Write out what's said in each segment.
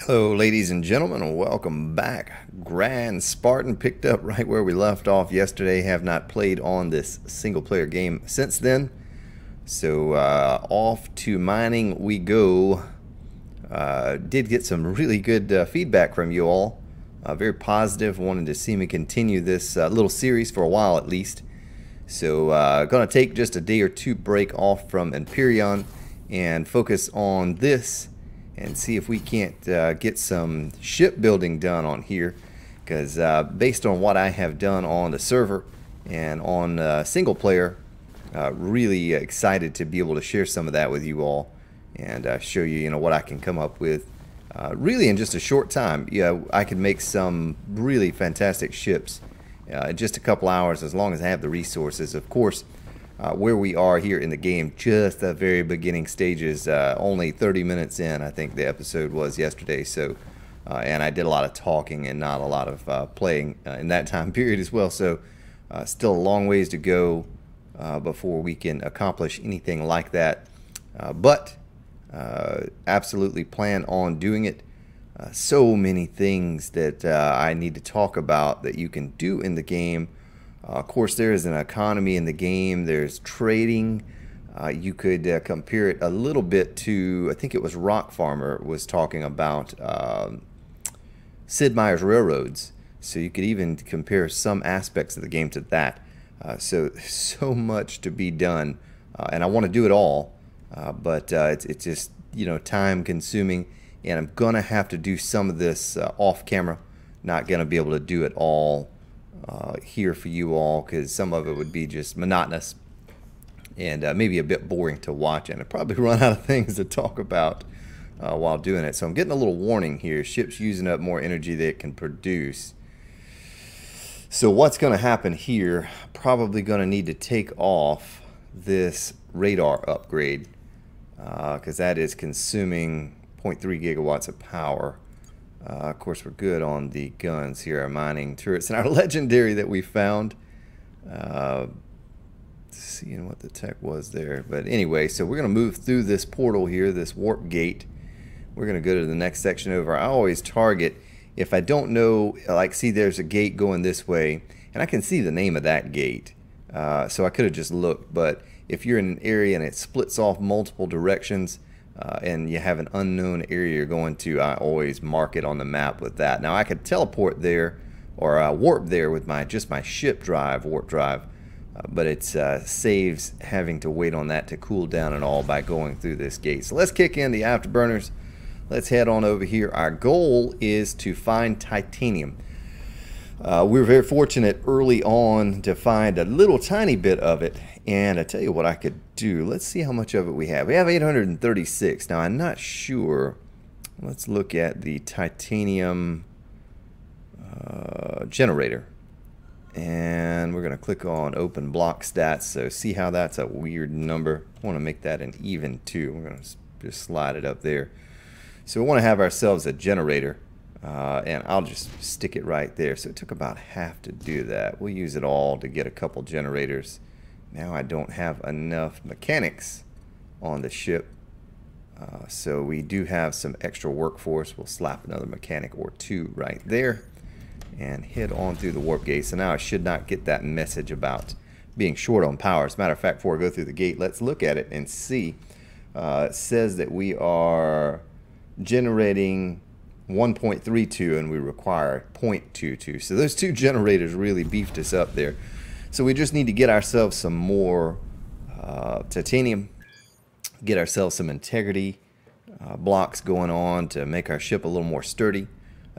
Hello, ladies and gentlemen, and welcome back. Grand Spartan picked up right where we left off yesterday. Have not played on this single-player game since then. So off to mining we go. Did get some really good feedback from you all. Very positive. Wanted to see me continue this little series for a while at least. So gonna take just a day or two break off from Avorion and focus on this and see if we can't get some shipbuilding done on here, because based on what I have done on the server and on single player, really excited to be able to share some of that with you all and show you, what I can come up with really in just a short time. Yeah, I can make some really fantastic ships in just a couple hours as long as I have the resources. Of course, where we are here in the game, just the very beginning stages, only 30 minutes in, I think the episode was yesterday. So, and I did a lot of talking and not a lot of playing in that time period as well. So, still a long ways to go before we can accomplish anything like that. But absolutely plan on doing it. So many things that I need to talk about that you can do in the game. Of course, there is an economy in the game. There's trading. You could compare it a little bit to, I think it was Rock Farmer was talking about Sid Meier's Railroads. So you could even compare some aspects of the game to that. So much to be done. And I want to do it all. But it's just, time consuming. And I'm going to have to do some of this off camera. Not going to be able to do it all here for you all, because some of it would be just monotonous and maybe a bit boring to watch, and I'd probably run out of things to talk about while doing it. So I'm getting a little warning here. Ship's using up more energy than it can produce. So what's going to happen here, probably going to need to take off this radar upgrade because that is consuming 0.3 gigawatts of power. Of course, we're good on the guns here, our mining turrets, and our legendary that we found. Seeing what the tech was there. But anyway, so we're going to move through this portal here, this warp gate. We're going to go to the next section over. I always target, if I don't know, like, see there's a gate going this way, and I can see the name of that gate. So I could have just looked, but if you're in an area and it splits off multiple directions, and you have an unknown area you're going to, I always mark it on the map with that. Now I could teleport there or warp there with my ship drive, warp drive, but it saves having to wait on that to cool down and all by going through this gate. So let's kick in the afterburners. Let's head on over here. Our goal is to find titanium. We were very fortunate early on to find a little tiny bit of it, and I tell you what I could do. Let's see how much of it we have. We have 836. Now I'm not sure. Let's look at the titanium generator, and we're going to click on open block stats. So see how that's a weird number. I want to make that an even 2. We're going to just slide it up there. So we want to have ourselves a generator. And I'll just stick it right there. So it took about half to do that. We'll use it all to get a couple generators. Now I don't have enough mechanics on the ship. So we do have some extra workforce. We'll slap another mechanic or 2 right there and head on through the warp gate. So now I should not get that message about being short on power. As a matter of fact, before I go through the gate, let's look at it and see. It says that we are generating 1.32 and we require 0.22. So those 2 generators really beefed us up there. So we just need to get ourselves some more titanium, get ourselves some integrity blocks going on to make our ship a little more sturdy.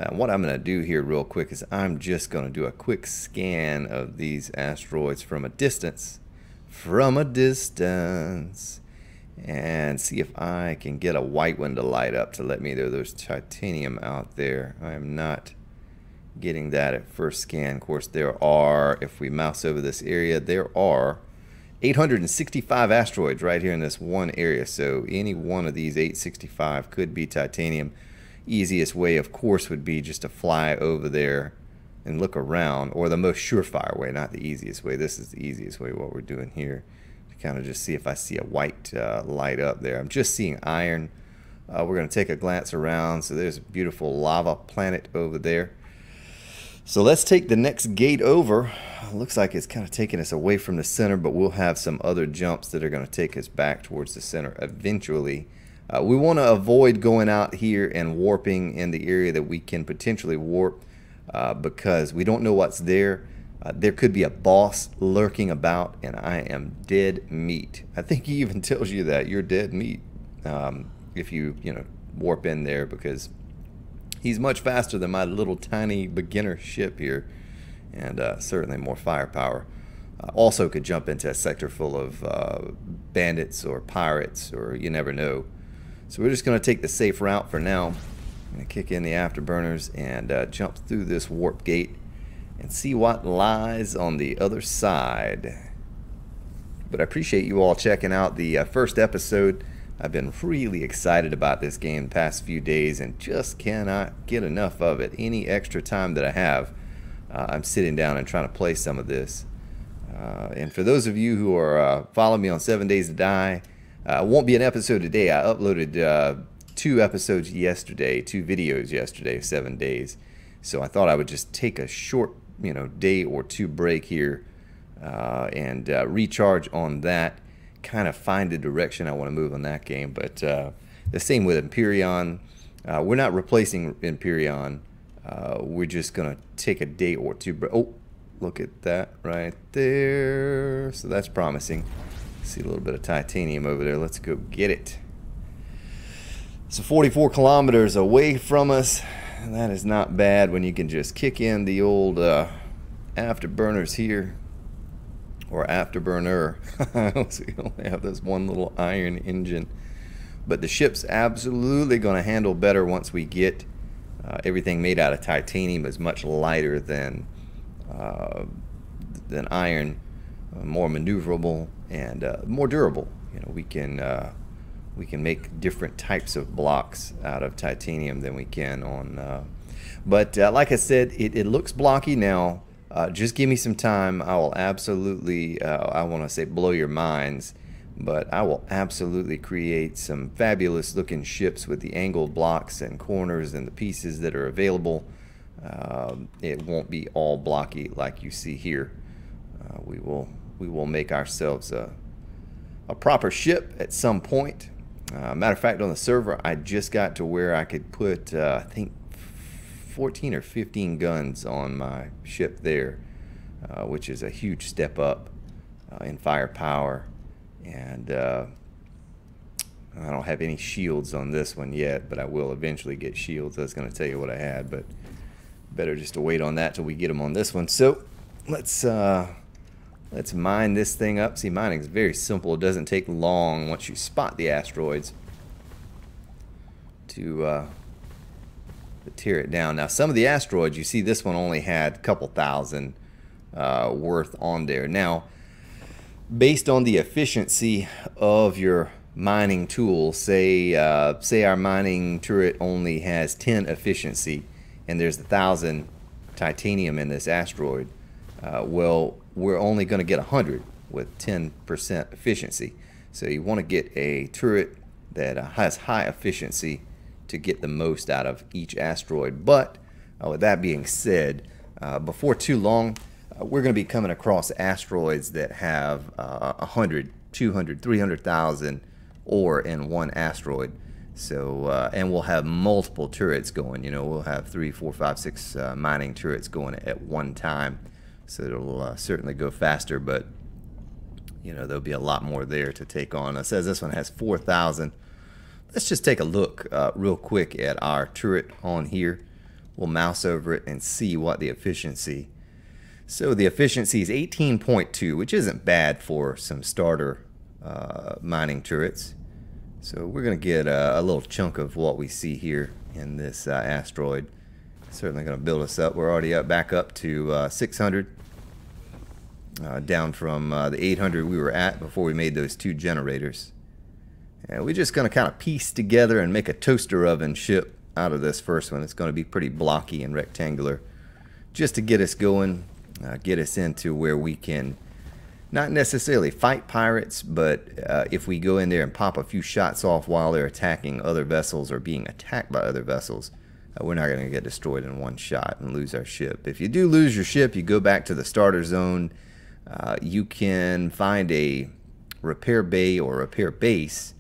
What I'm going to do here real quick is I'm just going to do a quick scan of these asteroids from a distance. And see if I can get a white one to light up to let me know there's titanium out there. I am not getting that at first scan. Of course, there are, if we mouse over this area, there are 865 asteroids right here in this one area. So any one of these 865 could be titanium. Easiest way, of course, would be just to fly over there and look around, or the most surefire way, not the easiest way. This is the easiest way, what we're doing here. Kind of just see if I see a white light up there. I'm just seeing iron. We're going to take a glance around. So there's a beautiful lava planet over there. So let's take the next gate over. Looks like it's kind of taking us away from the center, but we'll have some other jumps that are going to take us back towards the center eventually. We want to avoid going out here and warping in the area that we can potentially warp because we don't know what's there. There could be a boss lurking about, and I am dead meat. I think he even tells you that you're dead meat if you warp in there, because he's much faster than my little tiny beginner ship here, and certainly more firepower. Also could jump into a sector full of bandits or pirates, or you never know. So we're just going to take the safe route for now. I'm going to kick in the afterburners and jump through this warp gate and see what lies on the other side. But I appreciate you all checking out the first episode. I've been really excited about this game the past few days and just cannot get enough of it. Any extra time that I have, I'm sitting down and trying to play some of this. And for those of you who are following me on 7 Days to Die, won't be an episode today. I uploaded 2 episodes yesterday, 2 videos yesterday, 7 days. So I thought I would just take a short day or 2 break here and recharge on that, kind of find the direction I want to move on that game. But the same with Avorion. We're not replacing Avorion. We're just going to take a day or 2 break. Oh, look at that right there. So that's promising. See a little bit of titanium over there. Let's go get it. So 44 kilometers away from us. And that is not bad when you can just kick in the old afterburners here, or afterburner. So you only have this one little iron engine, but the ship's absolutely going to handle better once we get everything made out of titanium. Is much lighter than iron, more maneuverable and more durable. We can make different types of blocks out of titanium than we can on but like I said, it looks blocky now. Just give me some time. I will absolutely I want to say blow your minds, but I will absolutely create some fabulous looking ships with the angled blocks and corners and the pieces that are available. It won't be all blocky like you see here. We will make ourselves a proper ship at some point. Matter of fact, on the server, I just got to where I could put, I think, 14 or 15 guns on my ship there, which is a huge step up in firepower. And I don't have any shields on this one yet, but I will eventually get shields. I was going to tell you what I had, but better just to wait on that till we get them on this one. So let's mine this thing up. See, mining is very simple. It doesn't take long once you spot the asteroids to tear it down. Now, some of the asteroids, you see this one only had a couple thousand worth on there. Now, based on the efficiency of your mining tool, say our mining turret only has 10 efficiency and there's 1,000 titanium in this asteroid, well, we're only going to get 100 with 10% efficiency. So you want to get a turret that has high efficiency to get the most out of each asteroid. But with that being said, before too long, we're going to be coming across asteroids that have 100, 200, 300,000 ore in one asteroid. So and we'll have multiple turrets going. We'll have 3, 4, 5, 6 mining turrets going at one time. So it'll certainly go faster, but there'll be a lot more there to take on. It says this one has 4,000. Let's just take a look real quick at our turret on here. We'll mouse over it and see what the efficiency. So the efficiency is 18.2, which isn't bad for some starter mining turrets. So we're going to get a little chunk of what we see here in this asteroid. Certainly going to build us up. We're already back up to 600, down from the 800 we were at before we made those 2 generators. And we're just going to kind of piece together and make a toaster oven ship out of this first one. It's going to be pretty blocky and rectangular, just to get us going, get us into where we can not necessarily fight pirates, but if we go in there and pop a few shots off while they're attacking other vessels or being attacked by other vessels, we're not going to get destroyed in one shot and lose our ship. If you do lose your ship, you go back to the starter zone. You can find a repair bay or repair base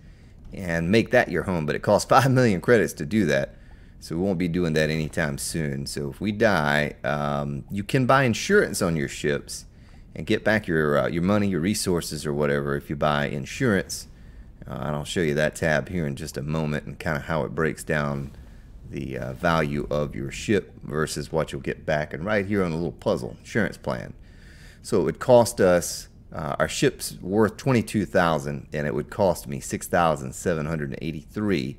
and make that your home, but it costs 5 million credits to do that. So we won't be doing that anytime soon. So if we die, you can buy insurance on your ships and get back your money, your resources, or whatever if you buy insurance. And I'll show you that tab here in just a moment and kind of how it breaks down the value of your ship versus what you'll get back. And right here on the little puzzle, insurance plan. So it would cost us, our ship's worth $22,000, and it would cost me $6,783.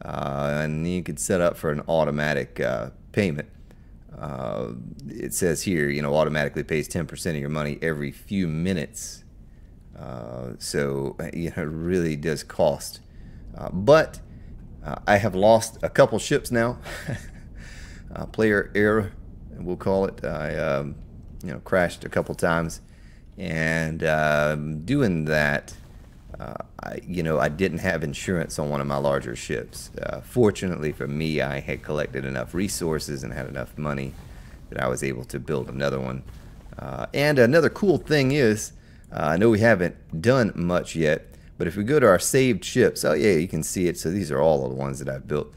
And you could set up for an automatic payment. It says here, you know, automatically pays 10% of your money every few minutes. So, you know, it really does cost. But I have lost a couple ships now. Player error, we'll call it. I, you know, crashed a couple times. And doing that, you know, I didn't have insurance on one of my larger ships. Fortunately for me, I had collected enough resources and had enough money that I was able to build another one. And another cool thing is, I know we haven't done much yet, but if we go to our saved ships, oh yeah, you can see it. So these are all of the ones that I've built.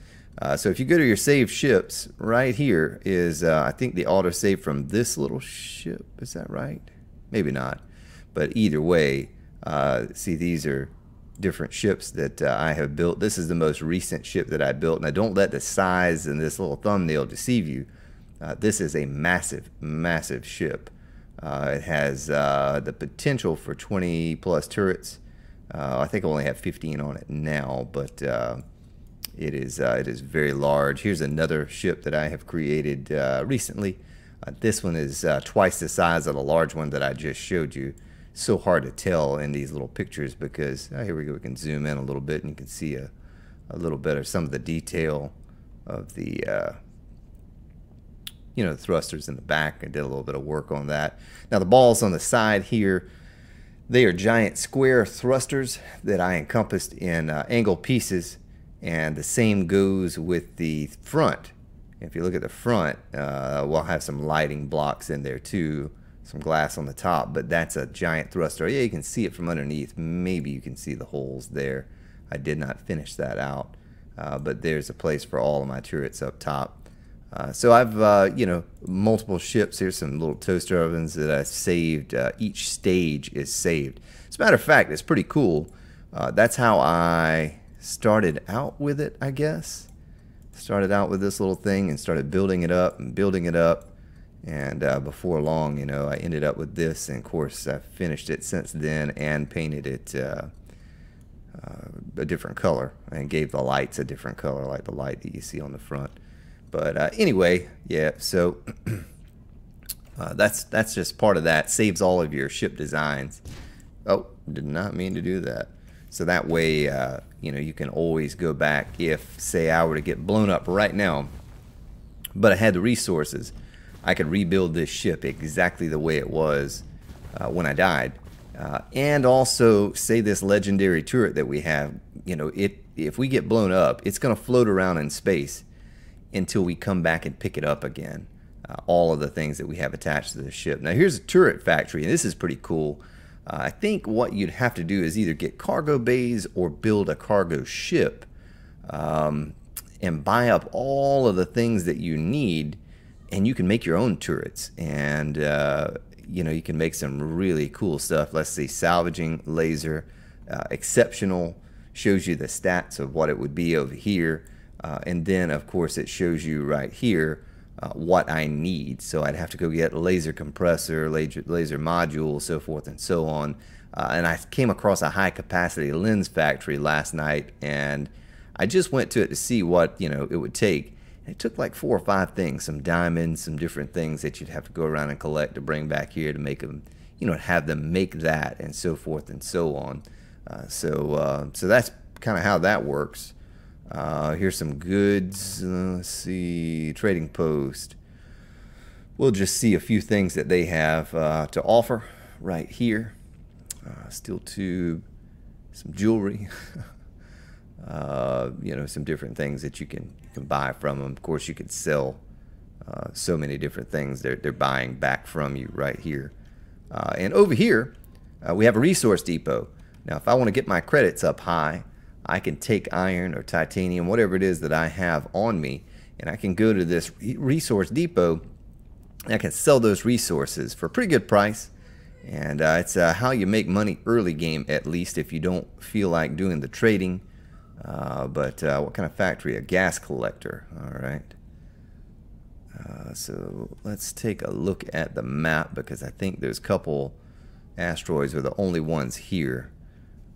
So if you go to your saved ships, right here is, I think the autosave from this little ship. Is that right? Maybe not. But either way, see, these are different ships that I have built. This is the most recent ship that I built. Now, don't let the size and this little thumbnail deceive you. This is a massive, massive ship. It has the potential for 20 plus turrets. I think I only have 15 on it now, but it is very large. Here's another ship that I have created recently. This one is twice the size of the large one that I just showed you. So hard to tell in these little pictures because, here we go, we can zoom in a little bit and you can see a little bit of some of the detail of the, you know, the thrusters in the back. I did a little bit of work on that. Now the balls on the side here, they are giant square thrusters that I encompassed in angle pieces, and the same goes with the front. If you look at the front, we'll have some lighting blocks in there too, some glass on the top, but that's a giant thruster. Yeah, you can see it from underneath. Maybe you can see the holes there. I did not finish that out, but there's a place for all of my turrets up top. So I've, you know, multiple ships. Here's some little toaster ovens that I saved. Each stage is saved. As a matter of fact, it's pretty cool. That's how I started out with it, I guess. Started out with this little thing and started building it up and building it up. And before long, you know, I ended up with this. And of course, I've finished it since then and painted it a different color and gave the lights a different color, like the light that you see on the front. But anyway, yeah, so that's just part of that. Saves all of your ship designs. Oh, did not mean to do that. So that way, you know, you can always go back if, say, I were to get blown up right now, but I had the resources, I could rebuild this ship exactly the way it was when I died. And also, say this legendary turret that we have, you know, if we get blown up, it's going to float around in space until we come back and pick it up again. All of the things that we have attached to the ship. Now here's a turret factory, and this is pretty cool. I think what you'd have to do is either get cargo bays or build a cargo ship and buy up all of the things that you need, and you can make your own turrets. And you know, you can make some really cool stuff. Let's see, salvaging laser, exceptional, shows you the stats of what it would be over here. And then, of course, it shows you right here what I need. So I'd have to go get laser compressor, laser module, so forth and so on. And I came across a high-capacity lens factory last night, and I just went to it to see what, you know, it would take. And it took like 4 or 5 things, some diamonds, some different things that you'd have to go around and collect to bring back here to make them, you know, have them make that, and so forth and so on. So that's kind of how that works. Here's some goods. Let's see, trading post. We'll just see a few things that they have to offer right here. steel tube, some jewelry, you know, some different things that you can buy from them. Of course, you could sell so many different things they're buying back from you right here. And over here, we have a resource depot. Now, if I want to get my credits up high, I can take iron or titanium, whatever it is that I have on me, and I can go to this resource depot, and I can sell those resources for a pretty good price. And it's how you make money early game, at least, if you don't feel like doing the trading. But what kind of factory? A gas collector. All right. So let's take a look at the map, because I think there's a couple asteroids are the only ones here.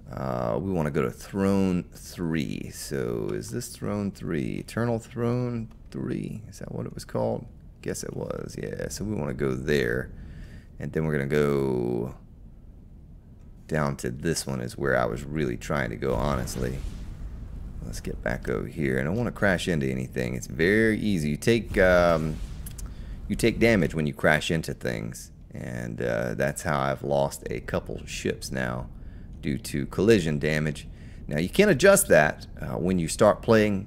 We want to go to Throne 3. So is this Throne 3? Eternal Throne 3? Is that what it was called? Guess it was. Yeah, so we want to go there. And then we're going to go down to this one is where I was really trying to go, honestly. Let's get back over here. And I don't want to crash into anything. It's very easy. You take damage when you crash into things. And that's how I've lost a couple ships now, due to collision damage. Now, you can adjust that when you start playing.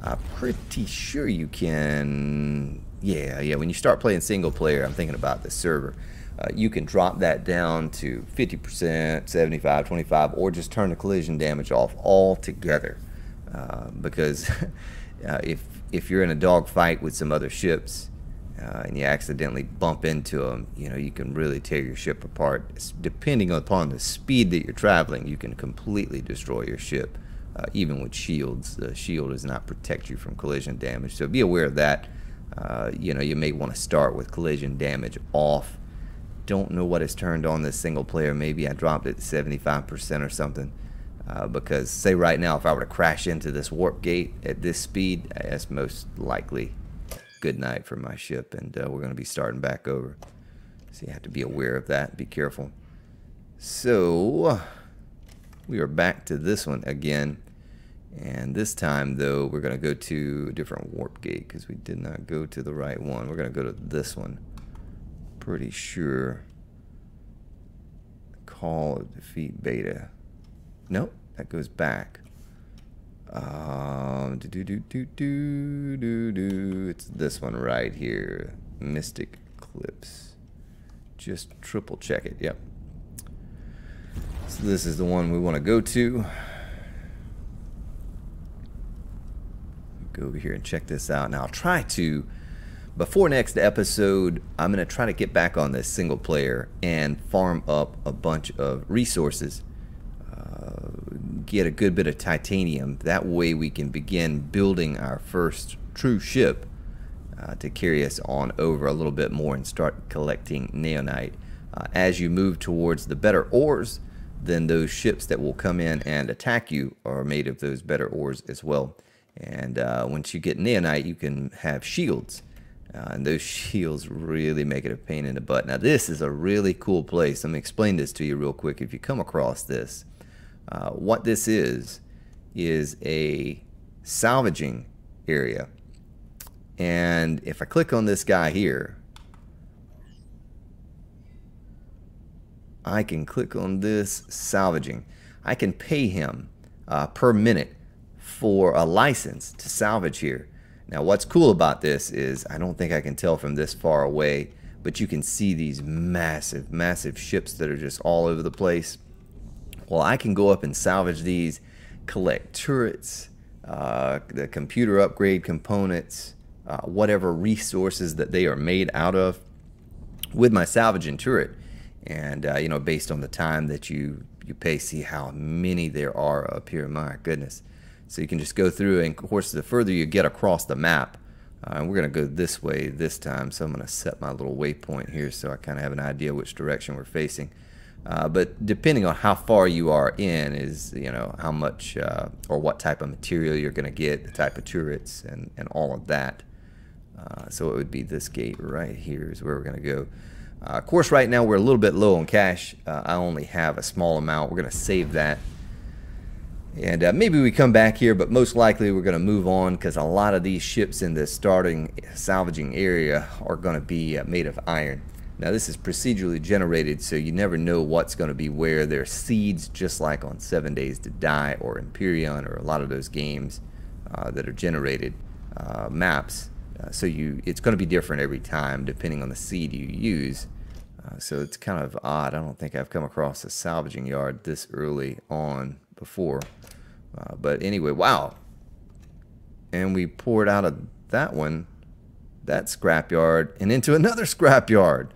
I'm pretty sure you can. Yeah, when you start playing single player, I'm thinking about this server. You can drop that down to 50%, 75, 25, or just turn the collision damage off altogether. Because if you're in a dogfight with some other ships and you accidentally bump into them, you know, you can really tear your ship apart. Depending upon the speed that you're traveling, you can completely destroy your ship, even with shields. The shield does not protect you from collision damage, so be aware of that. You know, you may want to start with collision damage off. Don't know what is turned on this single player. Maybe I dropped it to 75% or something. Because say right now, if I were to crash into this warp gate at this speed, that's most likely good night for my ship, and we're going to be starting back over. So you have to be aware of that. Be careful. So we are back to this one again, and this time though we're going to go to a different warp gate because we did not go to the right one. We're going to go to this one. Pretty sure. Call of defeat beta. Nope, that goes back. It's this one right here. Mystic Eclipse. Just triple check it. Yep. So this is the one we want to go to. Go over here and check this out. Now I'll try to, before next episode, I'm going to try to get back on this single player and farm up a bunch of resources. Get a good bit of titanium. That way we can begin building our first true ship to carry us on over a little bit more and start collecting neonite. As you move towards the better ores, then those ships that will come in and attack you are made of those better ores as well. And once you get neonite, you can have shields. And those shields really make it a pain in the butt. Now this is a really cool place. Let me explain this to you real quick. If you come across this, what this is a salvaging area. And if I click on this guy here, I can click on this salvaging. I can pay him per minute for a license to salvage here. Now what's cool about this is, I don't think I can tell from this far away, but you can see these massive ships that are just all over the place. Well, I can go up and salvage these, collect turrets, the computer upgrade components, whatever resources that they are made out of with my salvaging turret. And you know, based on the time that you pay, see how many there are up here. My goodness. So you can just go through, and of course the further you get across the map, and we're going to go this way this time, so I'm going to set my little waypoint here so I kind of have an idea which direction we're facing. But depending on how far you are in is, you know, how much or what type of material you're going to get, the type of turrets, and all of that. So it would be this gate right here is where we're going to go. Of course, right now we're a little bit low on cash. I only have a small amount. We're going to save that. And maybe we come back here, but most likely we're going to move on, because a lot of these ships in the starting salvaging area are going to be made of iron. Now this is procedurally generated, so you never know what's going to be where. There are seeds, just like on 7 Days to Die or Avorion or a lot of those games that are generated maps. So it's going to be different every time depending on the seed you use. So it's kind of odd. I don't think I've come across a salvaging yard this early on before. But anyway, wow. And we poured out of that one, that scrapyard, and into another scrapyard.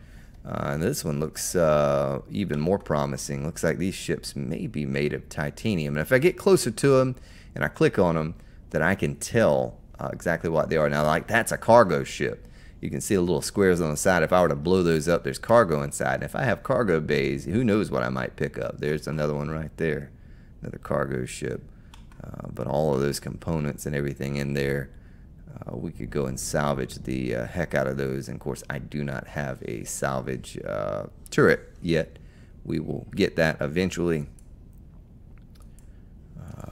And this one looks even more promising. Looks like these ships may be made of titanium. And if I get closer to them and I click on them, then I can tell exactly what they are. Now, like, that's a cargo ship. You can see the little squares on the side. If I were to blow those up, there's cargo inside. And if I have cargo bays, who knows what I might pick up. There's another one right there, another cargo ship. But all of those components and everything in there, we could go and salvage the heck out of those. And of course, I do not have a salvage turret yet. We will get that eventually.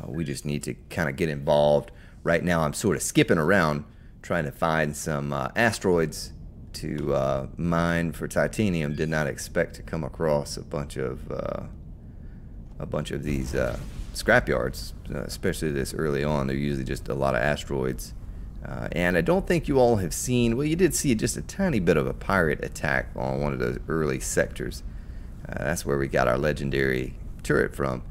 We just need to kind of get involved. Right now, I'm sort of skipping around, trying to find some asteroids to mine for titanium. Did not expect to come across a bunch of these scrapyards, especially this early on. They're usually just a lot of asteroids. And I don't think you all have seen, well, you did see just a tiny bit of a pirate attack on one of those early sectors. That's where we got our legendary turret from.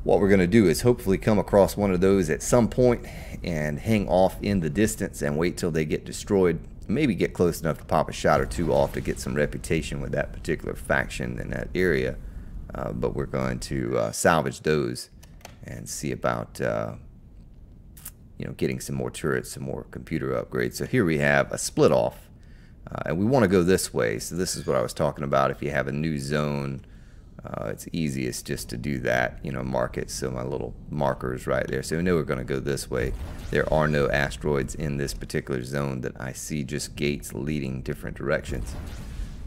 What we're going to do is hopefully come across one of those at some point and hang off in the distance and wait till they get destroyed. Maybe get close enough to pop a shot or two off to get some reputation with that particular faction in that area. But we're going to salvage those and see about getting some more turrets, some more computer upgrades. So here we have a split off, and we want to go this way. So this is what I was talking about. If you have a new zone, it's easiest just to do that, mark it. So my little marker is right there. So we know we're going to go this way. There are no asteroids in this particular zone that I see, just gates leading different directions.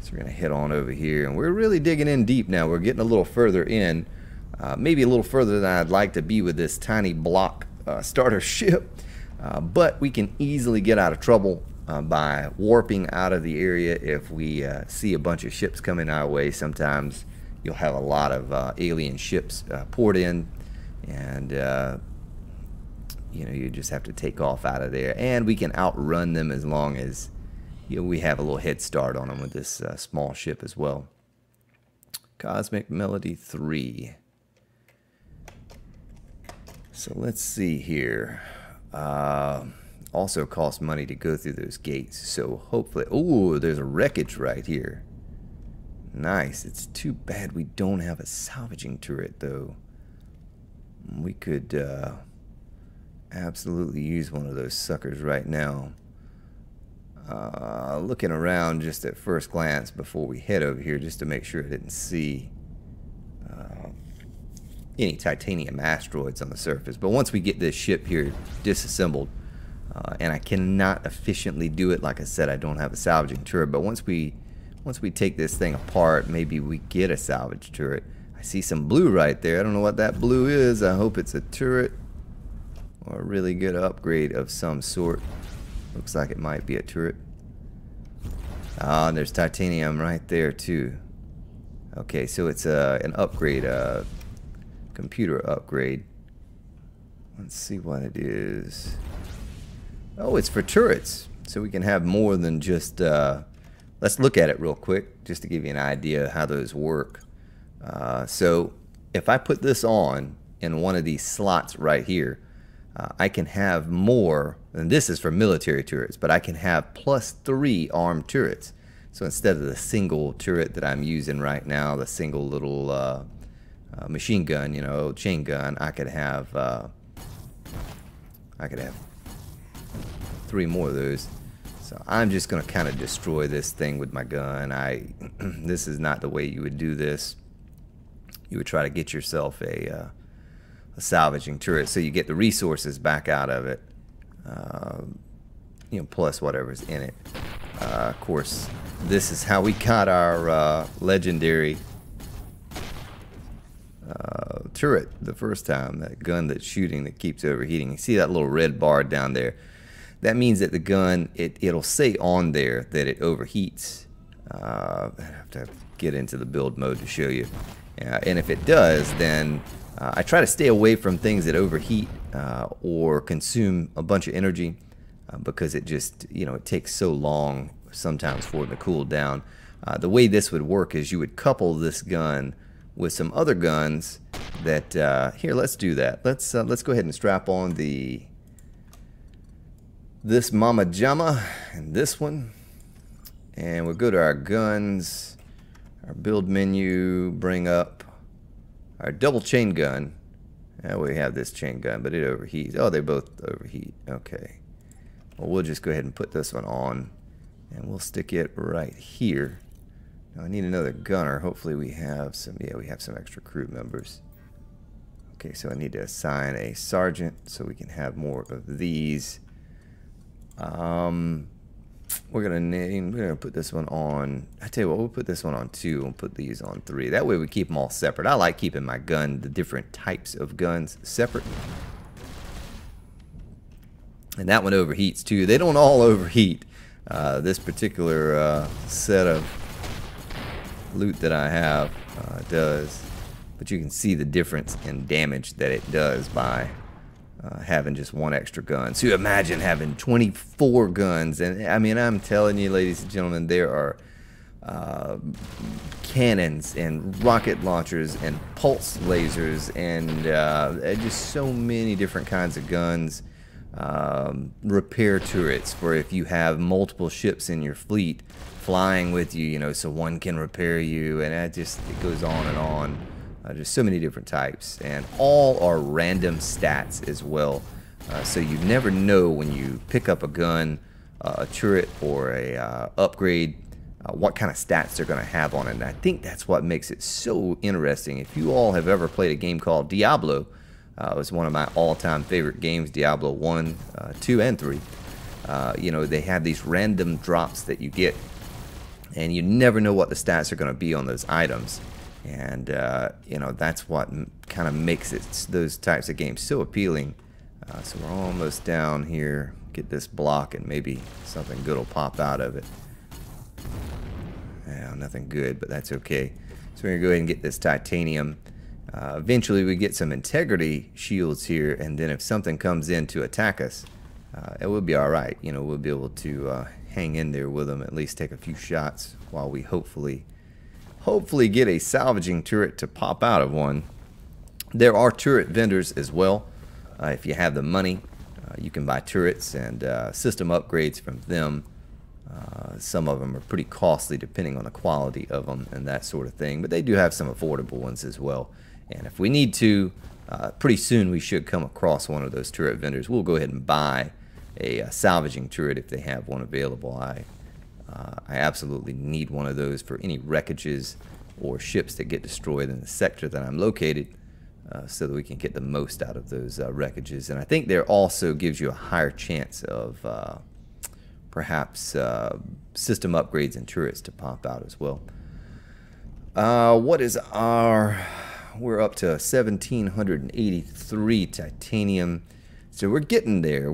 So we're going to head on over here, and we're really digging in deep now. We're getting a little further in, maybe a little further than I'd like to be with this tiny block starter ship, but we can easily get out of trouble by warping out of the area if we see a bunch of ships coming our way. Sometimes you'll have a lot of alien ships poured in, and you just have to take off out of there, and we can outrun them as long as we have a little head start on them with this small ship as well. Cosmic Melody 3. So let's see here. Also costs money to go through those gates. So hopefully, oh, there's a wreckage right here. Nice. It's too bad we don't have a salvaging turret though. We could absolutely use one of those suckers right now. Looking around just at first glance before we head over here, just to make sure I didn't see any titanium asteroids on the surface. But once we get this ship here disassembled, and I cannot efficiently do it, like I said, I don't have a salvaging turret, but once we take this thing apart, maybe we get a salvage turret. I see some blue right there. I don't know what that blue is. I hope it's a turret or a really good upgrade of some sort. Looks like it might be a turret. And there's titanium right there too. Okay, so it's an upgrade, computer upgrade. Let's see what it is. Oh, it's for turrets, so we can have more than just let's look at it real quick just to give you an idea of how those work. So if I put this on in one of these slots right here, I can have more, and this is for military turrets, but I can have +3 armed turrets. So instead of the single turret that I'm using right now, the single little machine gun, chain gun, I could have 3 more of those. So I'm just going to kind of destroy this thing with my gun. This is not the way you would do this. You would try to get yourself a salvaging turret so you get the resources back out of it, plus whatever's in it. Of course, this is how we got our legendary turret the first time, that gun that's shooting that keeps overheating. You see that little red bar down there? That means that the gun, it'll say on there that it overheats I have to get into the build mode to show you. And if it does, then I try to stay away from things that overheat or consume a bunch of energy because it just, it takes so long sometimes for it to cool down. The way this would work is you would couple this gun with some other guns that, here, let's do that. Let's go ahead and strap on this Mama Jama and this one. And we'll go to our guns, our build menu, bring up our double chain gun. We have this chain gun, but it overheats. Oh, they both overheat. Okay. Well, we'll just go ahead and put this one on, and we'll stick it right here. Now, I need another gunner. Hopefully we have some, yeah, we have some extra crew members. Okay, so I need to assign a sergeant so we can have more of these. We're gonna put this one on. I tell you what, we'll put this one on 2 and put these on 3. That way we keep them all separate. I like keeping my gun, the different types of guns, separate. And that one overheats too. They don't all overheat. This particular set of loot that I have does, but you can see the difference in damage that it does by having just one extra gun. So imagine having 24 guns, and I mean, I'm telling you, ladies and gentlemen, there are cannons and rocket launchers and pulse lasers and just so many different kinds of guns. Repair turrets for if you have multiple ships in your fleet flying with you, so one can repair you, and it goes on and on. There's so many different types, and all are random stats as well. So you never know when you pick up a gun, a turret, or a upgrade, what kind of stats they're going to have on it. And I think that's what makes it so interesting. If you all have ever played a game called Diablo, it was one of my all-time favorite games, Diablo 1, 2, and 3. They have these random drops that you get, and you never know what the stats are going to be on those items. And that's what kind of makes those types of games so appealing. So we're almost down here. Get this block, and maybe something good will pop out of it. Yeah, nothing good, but that's okay. So we're gonna go ahead and get this titanium. Eventually we get some integrity shields here, and then if something comes in to attack us, it will be alright. We'll be able to hang in there with them, at least take a few shots while we hopefully get a salvaging turret to pop out of one. There are turret vendors as well. If you have the money, you can buy turrets and system upgrades from them. Some of them are pretty costly depending on the quality of them and that sort of thing, but they do have some affordable ones as well. And if we need to, pretty soon we should come across one of those turret vendors. We'll go ahead and buy a salvaging turret if they have one available. I absolutely need one of those for any wreckages or ships that get destroyed in the sector that I'm located, so that we can get the most out of those wreckages. And I think there also gives you a higher chance of perhaps system upgrades and turrets to pop out as well. What is we're up to 1,783 titanium. So we're getting there.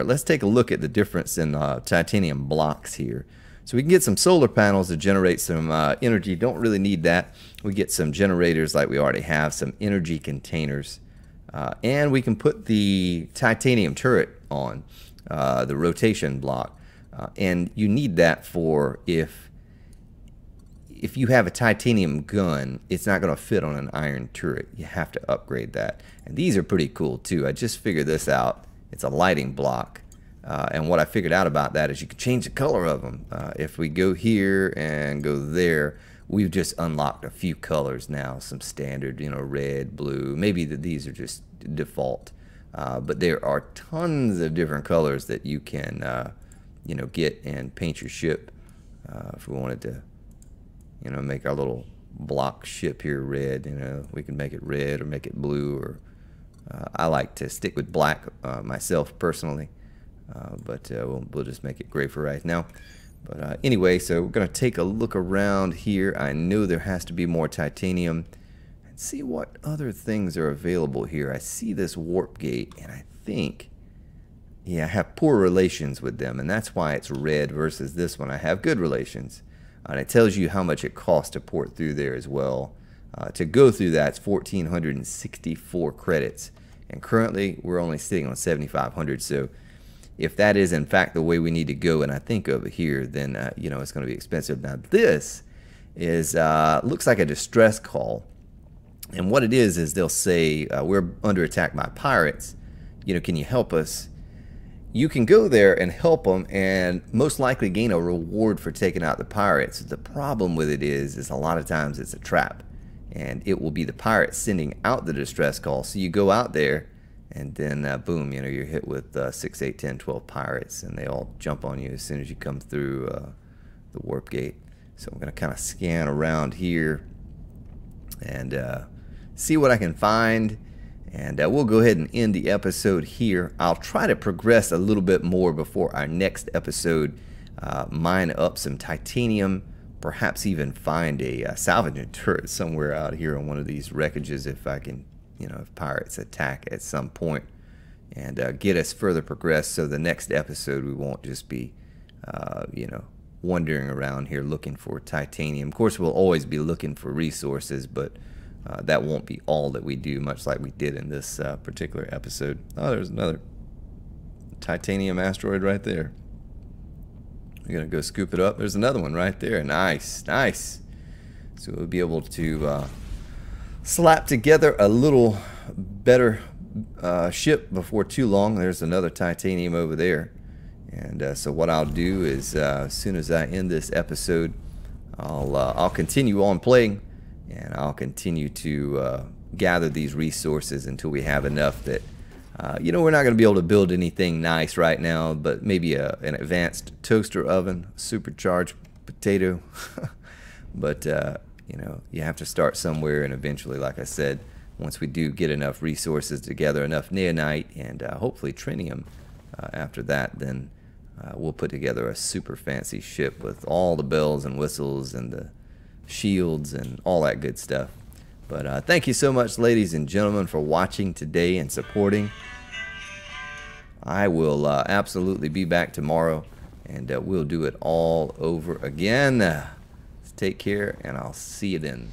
Let's take a look at the difference in titanium blocks here. So we can get some solar panels to generate some energy. Don't really need that. We get some generators like we already have, some energy containers. And we can put the titanium turret on, the rotation block. And you need that for if you have a titanium gun, it's not going to fit on an iron turret. You have to upgrade that. And these are pretty cool too. I just figured this out. It's a lighting block. And what I figured out about that is you can change the color of them. If we go here and go there, we've just unlocked a few colors now. Some standard, red, blue. Maybe these are just default. But there are tons of different colors that you can, get and paint your ship. If we wanted to, make our little block ship here red, we can make it red or make it blue. Or I like to stick with black myself personally. But we'll just make it gray for right now. But anyway, so we're going to take a look around here. I know there has to be more titanium. And see what other things are available here. I see this warp gate, and I think, yeah, I have poor relations with them. And that's why it's red versus this one. I have good relations. And it tells you how much it costs to port through there as well. To go through that, it's 1,464 credits. And currently, we're only sitting on 7,500. So if that is, in fact, the way we need to go, and I think over here, then, you know, it's going to be expensive. Now, this is looks like a distress call. And what it is they'll say, we're under attack by pirates. You know, can you help us? You can go there and help them and most likely gain a reward for taking out the pirates. The problem with it is a lot of times it's a trap. And it will be the pirates sending out the distress call. So you go out there and then boom, you know, you're hit with 6, 8, 10, 12 pirates. And they all jump on you as soon as you come through the warp gate. So I'm going to kind of scan around here and see what I can find. And we'll go ahead and end the episode here. I'll try to progress a little bit more before our next episode. Mine up some titanium. Perhaps even find a salvaging turret somewhere out here on one of these wreckages if I can, you know, if pirates attack at some point. And get us further progressed so the next episode we won't just be, you know, wandering around here looking for titanium. Of course, we'll always be looking for resources, but that won't be all that we do, much like we did in this particular episode. Oh, there's another titanium asteroid right there. We're going to go scoop it up. There's another one right there. Nice, nice. So we'll be able to slap together a little better ship before too long. There's another titanium over there. And so what I'll do is as soon as I end this episode, I'll continue on playing. And I'll continue to gather these resources until we have enough that, you know, we're not going to be able to build anything nice right now, but maybe an advanced toaster oven, supercharged potato. But, you know, you have to start somewhere, and eventually, like I said, once we do get enough resources together, enough neonite and hopefully trinium after that, then we'll put together a super fancy ship with all the bells and whistles and the shields and all that good stuff. But thank you so much, ladies and gentlemen, for watching today and supporting. I will absolutely be back tomorrow, and we'll do it all over again. Take care, and I'll see you then.